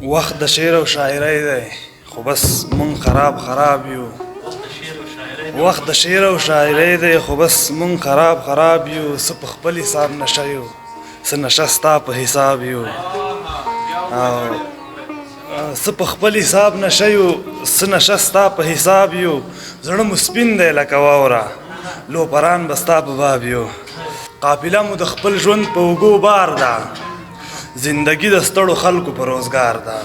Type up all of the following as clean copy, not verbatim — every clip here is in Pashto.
وخت د شعر او شاعرۍ دی خو بس مونږ خراب یو. وخت د شعر او شاعرۍ دی خو بس مونږ خراب یو. څه په خپل حساب نشه یو، څه نشه ستا په حساب یو. څه په خپل حساب نشه یو، څه نشه ستا په حساب یو. زړه مو سپین دی لکه واوره، لوپران به ستا په باب یو. قافله مو د خپل ژوند په اوږو بار ده، زندگی د ستړو خلکو په روزګار ده.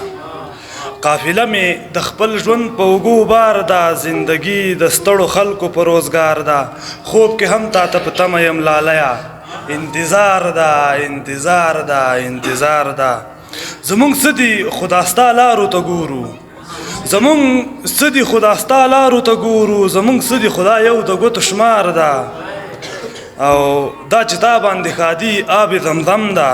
قافله مې د خپل ژوند په اوږو بار ده، زندگی د ستړو خلکو په روزګار ده. خوب کې هم تا ته په تمه یم لالیه، انتظار ده انتظار ده انتظار ده. زمونږ څه دي خدا ستا لارو ته ګورو، زمونږ څه دي خدا ستا لارو ته ګورو. زمونږ څه دي خدا یو د ګوتو شمار ده. او دا چې تا باندې ښادي آب زمزم ده،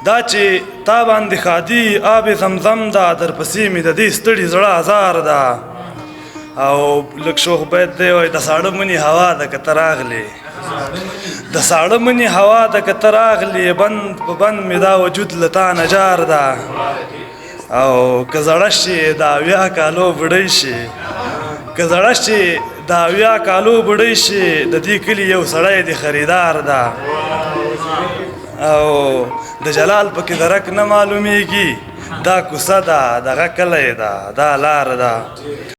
دا چې تا باندې ښادي آب زمزم ده. درپسې مې د دې ستړي زړه ازار ده. او لږ شوخ بیت دی وایي د ساړه مني هوا ده که ته راغلې، د ساړه مني هوا ده که ته راغلې. بند په بند مې دا وجود له تا نجار ده. او که زړه شي د اویا کالو بوډۍ شي، که زړه شي د اویا کالو بوډۍ شي. د دې کلي یو سړی د خریدار ده. او د جلال پکې درک نه معلومیږي، دا کوڅه ده دغه کلی ده دا لار ده.